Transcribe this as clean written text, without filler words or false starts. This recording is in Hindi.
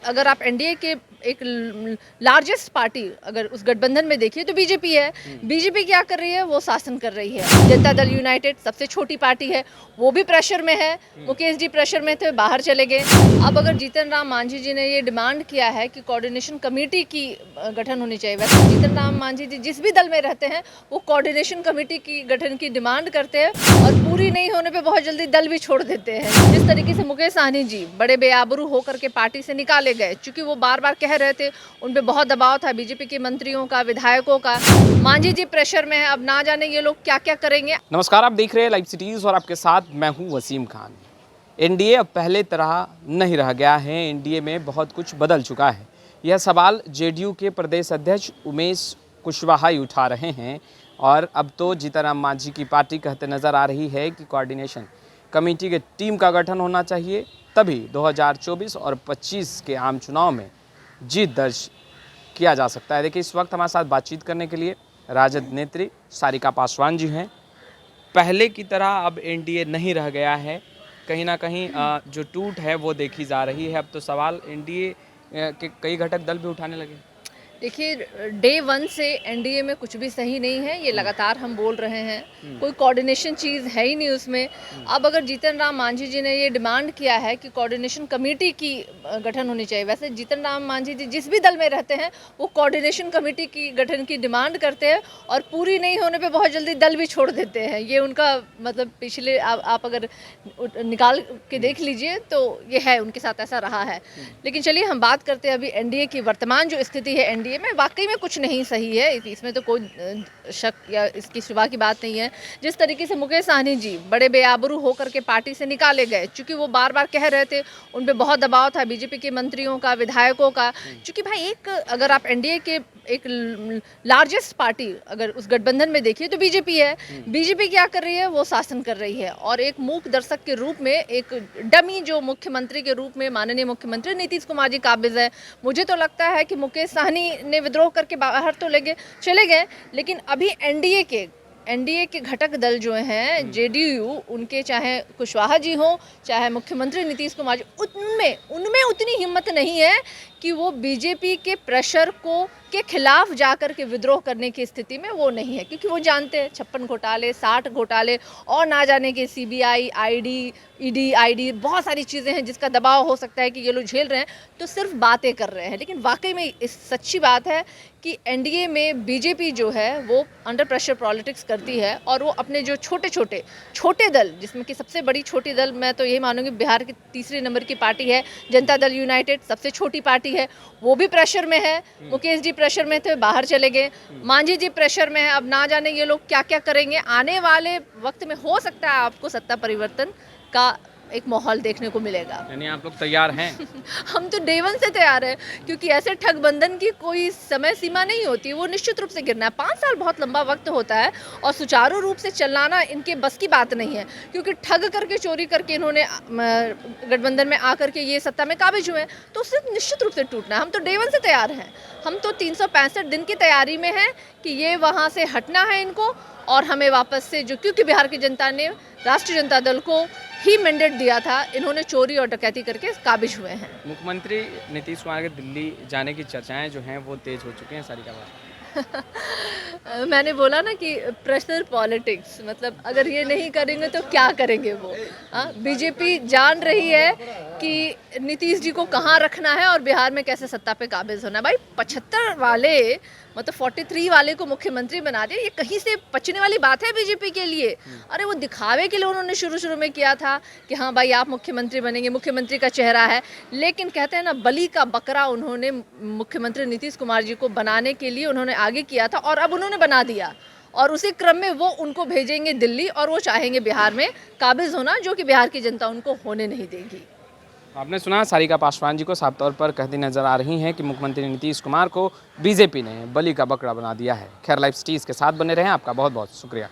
अगर आप एनडीए के एक लार्जेस्ट पार्टी अगर उस गठबंधन में देखिए तो बीजेपी है। बीजेपी क्या कर रही है, वो शासन कर रही है। जनता दल यूनाइटेड सबसे छोटी पार्टी है, वो भी प्रेशर में है। मुकेश जी प्रेशर में थे, बाहर चले गए। अब अगर जीतन राम मांझी जी ने ये डिमांड किया है कि कोऑर्डिनेशन कमेटी की गठन होनी चाहिए, वैसे जीतन राम मांझी जी जिस भी दल में रहते हैं वो कोऑर्डिनेशन कमेटी की गठन की डिमांड करते हैं और पूरी नहीं होने पे बहुत जल्दी दल भी छोड़ देते हैं। जिस तरीके से मुकेश सहनी जी बड़े बेआबरू होकर के पार्टी से निकाले गए, क्योंकि वो बार बार कह रहे थे, उन पे बहुत दबाव था बीजेपी के मंत्रियों का, विधायकों का। मांझी जी प्रेशर में है, अब ना जाने ये लोग क्या क्या करेंगे। नमस्कार, आप देख रहे हैं लाइव सिटीज और आपके साथ मैं हूं वसीम खान। एनडीए अब पहले तरह नहीं रह गया है। एनडीए में बहुत कुछ बदल चुका है। यह सवाल जेडीयू के प्रदेश अध्यक्ष उमेश कुशवाहा ही उठा रहे हैं और अब तो जीतन राम मांझी की पार्टी कहते नजर आ रही है कि कोऑर्डिनेशन कमेटी के टीम का गठन होना चाहिए, तभी 2024 और 25 के आम चुनाव में जीत दर्ज किया जा सकता है। देखिए, इस वक्त हमारे साथ बातचीत करने के लिए राजद नेत्री सारिका पासवान जी हैं। पहले की तरह अब एनडीए नहीं रह गया है, कहीं ना कहीं जो टूट है वो देखी जा रही है। अब तो सवाल एनडीए के कई घटक दल भी उठाने लगे। देखिए, डे 1 से एनडीए में कुछ भी सही नहीं है, ये लगातार हम बोल रहे हैं। कोई कोऑर्डिनेशन चीज़ है ही नहीं उसमें। अब अगर जीतन राम मांझी जी ने ये डिमांड किया है कि कोऑर्डिनेशन कमेटी की गठन होनी चाहिए, वैसे जीतन राम मांझी जी जिस भी दल में रहते हैं वो कोऑर्डिनेशन कमेटी की गठन की डिमांड करते हैं और पूरी नहीं होने पर बहुत जल्दी दल भी छोड़ देते हैं। ये उनका मतलब पिछले आप अगर निकाल के देख लीजिए तो ये है, उनके साथ ऐसा रहा है। लेकिन चलिए हम बात करते हैं अभी एनडीए की वर्तमान जो स्थिति है। एनडीए में वाकई में कुछ नहीं सही है, इसमें तो कोई शक या इसकी शुबा की बात नहीं है। जिस तरीके से मुकेश सहनी जी बड़े बेआबरू होकर के पार्टी से निकाले गए, क्योंकि वो बार बार कह रहे थे, उन पे बहुत दबाव था बीजेपी के मंत्रियों का, विधायकों का। क्योंकि भाई एक अगर आप एनडीए के एक लार्जेस्ट पार्टी अगर उस गठबंधन में देखिए तो बीजेपी है। बीजेपी क्या कर रही है, वो शासन कर रही है और एक मूक दर्शक के रूप में, एक डमी जो मुख्यमंत्री के रूप में माननीय मुख्यमंत्री नीतीश कुमार जी काबिज है। मुझे तो लगता है कि मुकेश सहनी ने विद्रोह करके बाहर तो चले गए, लेकिन अभी एनडीए के घटक दल जो हैं जेडीयू, उनके चाहे कुशवाहा जी हो चाहे मुख्यमंत्री नीतीश कुमार जी, उनमें उतनी हिम्मत नहीं है कि वो बीजेपी के प्रेशर के खिलाफ जाकर के विद्रोह करने की स्थिति में वो नहीं है। क्योंकि वो जानते हैं 56 घोटाले, 60 घोटाले और ना जाने के सीबीआई, ईडी, आईडी, बहुत सारी चीज़ें हैं जिसका दबाव हो सकता है कि ये लोग झेल रहे हैं, तो सिर्फ बातें कर रहे हैं। लेकिन वाकई में इस सच्ची बात है कि एनडीए में बीजेपी जो है वो अंडर प्रेशर पॉलिटिक्स करती है और वो अपने जो छोटे दल, जिसमें कि सबसे बड़ी छोटी दल मैं तो यही मानूंगी बिहार की तीसरे नंबर की पार्टी है जनता दल यूनाइटेड, सबसे छोटी पार्टी है, वो भी प्रेशर में है। मुकेश जी प्रेशर में थे, बाहर चले गए। मांझी जी प्रेशर में है, अब ना जाने ये लोग क्या क्या करेंगे। आने वाले वक्त में हो सकता है आपको सत्ता परिवर्तन का एक माहौल देखने को मिलेगा। यानी आप लोग तैयार हैं? हम तो डे 1 से तैयार हैं, क्योंकि ऐसे ठगबंधन की कोई समय सीमा नहीं होती, वो निश्चित रूप से गिरना है। 5 साल बहुत लंबा वक्त होता है और सुचारू रूप से चलाना इनके बस की बात नहीं है, क्योंकि ठग करके, चोरी करके इन्होंने गठबंधन में आकर के ये सत्ता में काबिज हुए, तो उससे निश्चित रूप से टूटना है। हम तो डे 1 से तैयार हैं। हम तो 365 दिन की तैयारी में हैं कि ये वहाँ से हटना है इनको और हमें वापस से जो, क्योंकि बिहार की जनता ने राष्ट्रीय जनता दल को ही मैंडेट दिया था, इन्होंने चोरी और डकैती करके काबिज हुए हैं। मुख्यमंत्री नीतीश कुमार के दिल्ली जाने की चर्चाएं जो हैं वो तेज हो चुकी हैं। सारिका बात मैंने बोला ना कि प्रेशर पॉलिटिक्स, मतलब अगर ये नहीं करेंगे तो क्या करेंगे वो। बीजेपी जान रही है कि नीतीश जी को कहाँ रखना है और बिहार में कैसे सत्ता पे काबिज होना है। भाई 75 वाले, मतलब 43 वाले को मुख्यमंत्री बना दिया, ये कहीं से पचने वाली बात है बीजेपी के लिए। अरे वो दिखावे के लिए उन्होंने शुरू में किया था कि हाँ भाई आप मुख्यमंत्री बनेंगे, मुख्यमंत्री का चेहरा है। लेकिन कहते हैं ना, बलि का बकरा उन्होंने मुख्यमंत्री नीतीश कुमार जी को बनाने के लिए उन्होंने आगे किया था और अब उन्होंने बना दिया और उसी क्रम में वो उनको भेजेंगे दिल्ली और वो चाहेंगे बिहार में काबिज होना, जो कि बिहार की जनता उनको होने नहीं देगी। आपने सुना, सारिका पासवान जी को साफ तौर पर कहती नजर आ रही हैं कि मुख्यमंत्री नीतीश कुमार को बीजेपी ने बलि का बकरा बना दिया है। खैर, लाइव सिटीज के साथ बने रहें। आपका बहुत बहुत शुक्रिया।